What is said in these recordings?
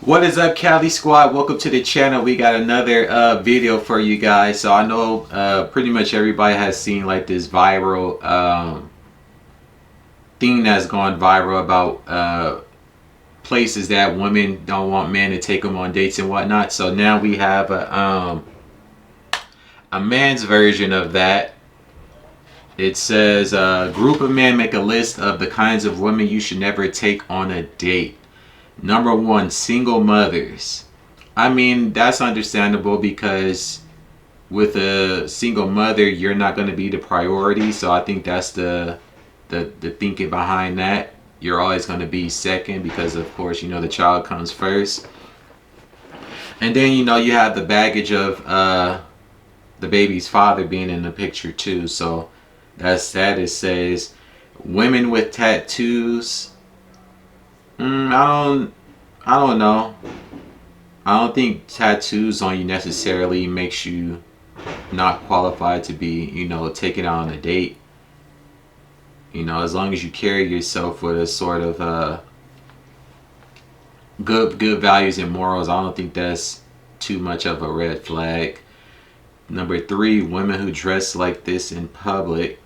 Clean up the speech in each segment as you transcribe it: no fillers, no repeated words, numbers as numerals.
What is up, Cali Squad? Welcome to the channel. We got another video for you guys. So I know pretty much everybody has seen like this viral thing that's gone viral about places that women don't want men to take them on dates and whatnot. So now we have a man's version of that. It says a group of men make a list of the kinds of women you should never take on a date. Number 1, single mothers. I mean, that's understandable because with a single mother, you're not going to be the priority. So I think that's the thinking behind that. You're always going to be second because, of course, you know, the child comes first. And then, you know, you have the baggage of the baby's father being in the picture too. So that's that. It says women with tattoos. I don't know. I don't think tattoos on you necessarily makes you not qualified to be, you know, taken out on a date. You know, as long as you carry yourself with a sort of good values and morals, I don't think that's too much of a red flag. Number 3, women who dress like this in public.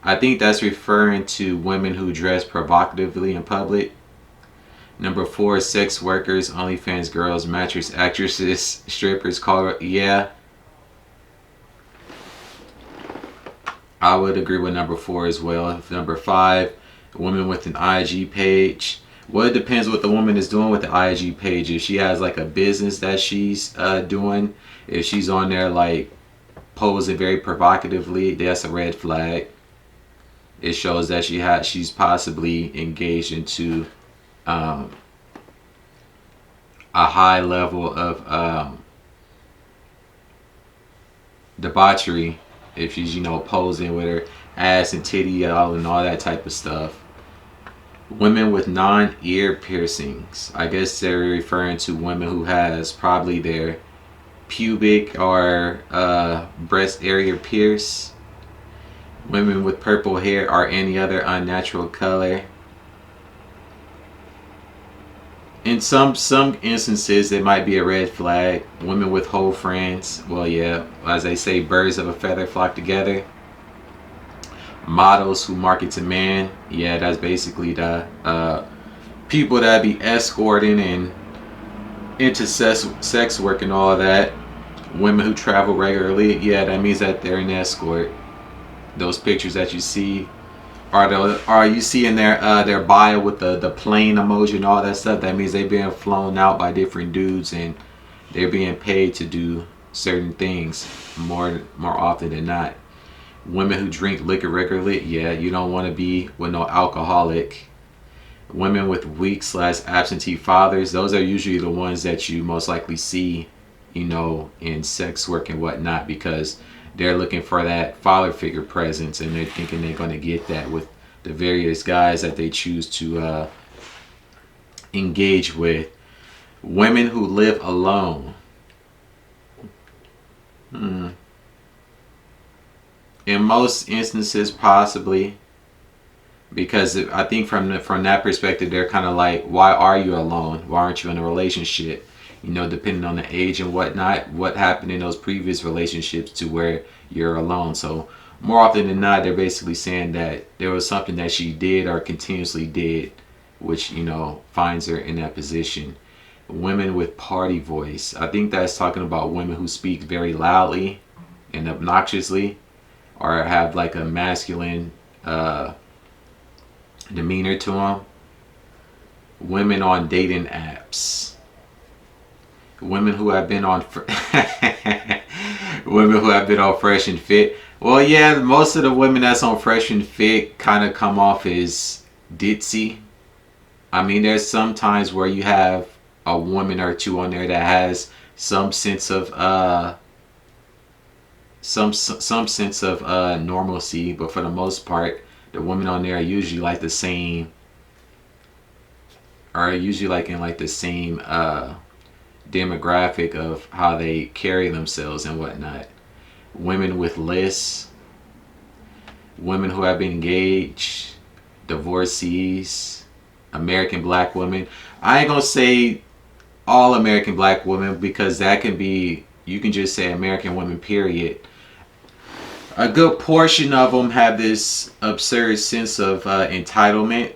I think that's referring to women who dress provocatively in public. Number 4, sex workers, OnlyFans girls, mattress actresses, strippers, yeah. I would agree with number 4 as well. Number 5, women with an IG page. Well, it depends what the woman is doing with the IG page. If she has like a business that she's doing, if she's on there like posing very provocatively, that's a red flag. It shows that she's possibly engaged into a high level of debauchery. If she's, you know, posing with her ass and titty out and all that type of stuff. Women with non-ear piercings. I guess they're referring to women who has probably their pubic or breast area pierced. Women with purple hair or any other unnatural color. In some instances, it might be a red flag. Women with whole friends. Well, yeah, as they say, birds of a feather flock together. Models who market to men. Yeah, that's basically the people that be escorting and into sex work and all that. Women who travel regularly. Yeah, that means that they're an escort. Those pictures that you see are you see in their bio with the plane emoji and all that stuff, that means they're being flown out by different dudes and they're being paid to do certain things more often than not. Women who drink liquor regularly, yeah, you don't want to be with no alcoholic. Women with weak / absentee fathers, those are usually the ones that you most likely see, you know, in sex work and whatnot, because they're looking for that father figure presence and they're thinking they're going to get that with the various guys that they choose to engage with. Women who live alone. In most instances, possibly, because I think from that perspective, they're kind of like, why are you alone? Why aren't you in a relationship? You know, depending on the age and whatnot, what happened in those previous relationships to where you're alone. So more often than not, they're basically saying that there was something that she did or continuously did, which, you know, finds her in that position. Women with party voice. I think that's talking about women who speak very loudly and obnoxiously, or have like a masculine demeanor to them. Women on dating apps. Women who have been on women who have been on Fresh and Fit. Well, yeah, most of the women that's on Fresh and Fit kind of come off as ditzy. I mean, there's some times where you have a woman or two on there that has some sense of some sense of normalcy, but for the most part, the women on there are usually like the same, are usually like in like the same demographic of how they carry themselves and whatnot. Women with lists. Women who have been engaged. Divorcees. American black women. I ain't gonna say all American black women, because that can be, you can just say American women period. A good portion of them have this absurd sense of entitlement,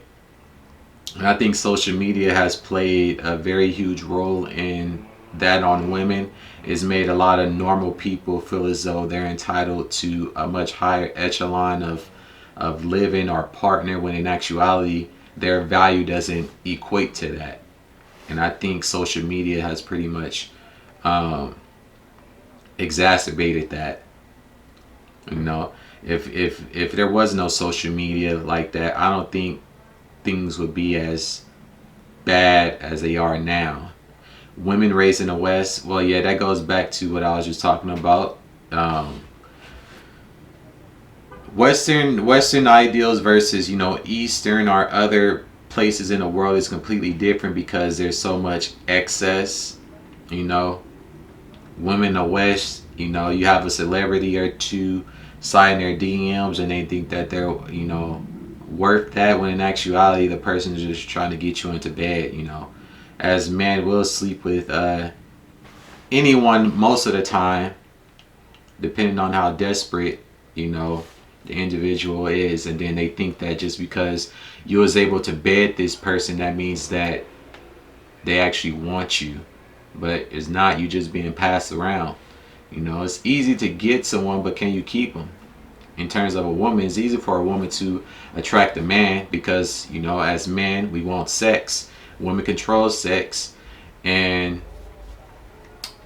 and I think social media has played a very huge role in that on women. It's made a lot of normal people feel as though they're entitled to a much higher echelon of living or partner, when in actuality their value doesn't equate to that. And I think social media has pretty much exacerbated that. You know, if there was no social media like that, I don't think things would be as bad as they are now. Women raised in the West, well, yeah, that goes back to what I was just talking about. Western ideals versus, you know, Eastern or other places in the world is completely different, because there's so much excess. You know, women in the West, you know, you have a celebrity or two sliding their DMs and they think that they're, you know, worth that, when in actuality the person's just trying to get you into bed. You know, as men, we'll sleep with anyone most of the time, depending on how desperate, you know, the individual is. And then they think that just because you was able to bed this person, that means that they actually want you. But it's not. You just being passed around. You know, it's easy to get someone, but can you keep them? In terms of a woman, it's easy for a woman to attract a man, because, you know, as men, we want sex. Women control sex, and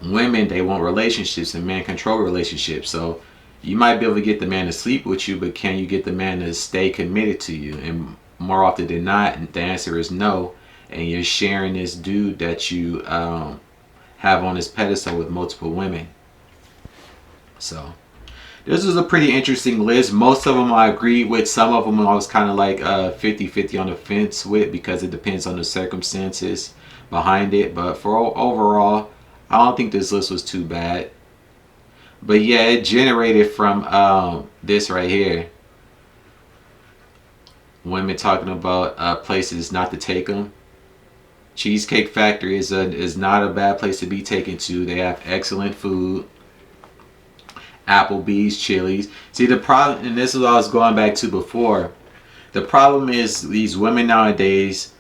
women, they want relationships, and men control relationships. So you might be able to get the man to sleep with you, but can you get the man to stay committed to you? And more often than not, the answer is no. And you're sharing this dude that you have on this pedestal with multiple women. So this was a pretty interesting list. Most of them I agree with. Some of them I was kind of like 50-50 on the fence with, because it depends on the circumstances behind it. But for overall, I don't think this list was too bad. But yeah, it generated from this right here. Women talking about places not to take them. Cheesecake Factory is not a bad place to be taken to. They have excellent food. Applebee's, Chili's. See, the problem, and this is what I was going back to before, the problem is these women nowadays,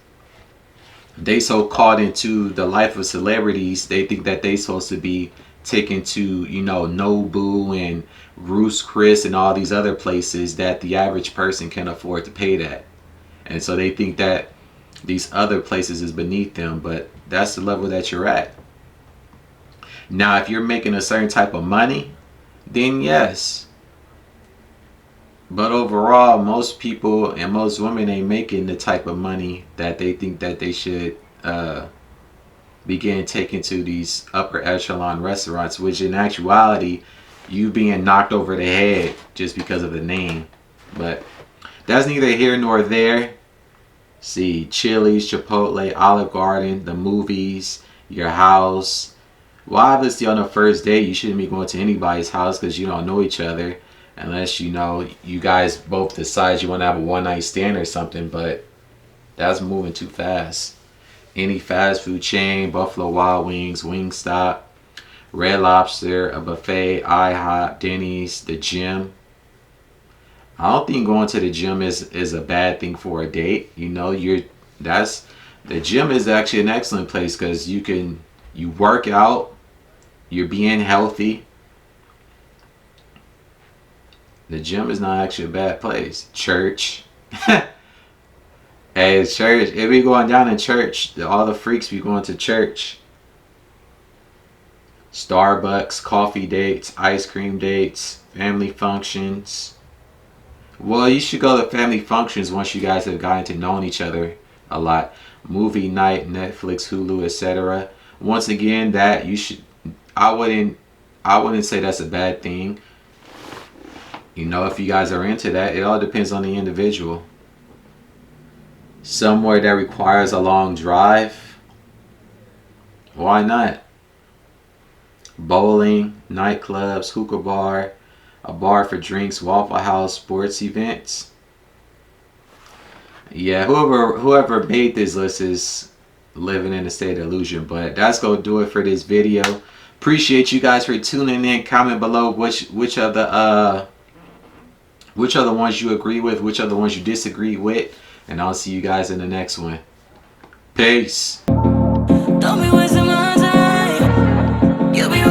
they so caught into the life of celebrities, they think that they supposed to be taken to, you know, Nobu and Ruth's Chris and all these other places that the average person can afford to pay that. And so they think that these other places is beneath them, but that's the level that you're at. Now, if you're making a certain type of money, then yes. But overall, most people and most women ain't making the type of money that they think that they should be getting taken to these upper echelon restaurants, which in actuality, you being knocked over the head just because of the name. But that's neither here nor there. See, Chili's, Chipotle, Olive Garden, the movies, your house. Well, obviously on the first date, you shouldn't be going to anybody's house, because you don't know each other, unless, you know, you guys both decide you want to have a one-night stand or something. But that's moving too fast. Any fast food chain, Buffalo Wild Wings, Wingstop, Red Lobster, a buffet, IHOP, Denny's, the gym. I don't think going to the gym is a bad thing for a date. You know, the gym is actually an excellent place, because you work out, you're being healthy. The gym is not actually a bad place. Church. Hey, church. If we going down in church, all the freaks be going to church. Starbucks, coffee dates, ice cream dates, family functions. Well, you should go to family functions once you guys have gotten to know each other a lot. Movie night, Netflix, Hulu, etc. Once again, that you should. I wouldn't say that's a bad thing. You know, if you guys are into that, it all depends on the individual. Somewhere that requires a long drive, why not? Bowling, nightclubs, hookah bar, a bar for drinks, Waffle House, sports events. Yeah, whoever made this list is living in a state of illusion. But that's gonna do it for this video. Appreciate you guys for tuning in. Comment below which of the ones you agree with, which other ones you disagree with, and I'll see you guys in the next one. Peace. Don't be wasting my time. You'll be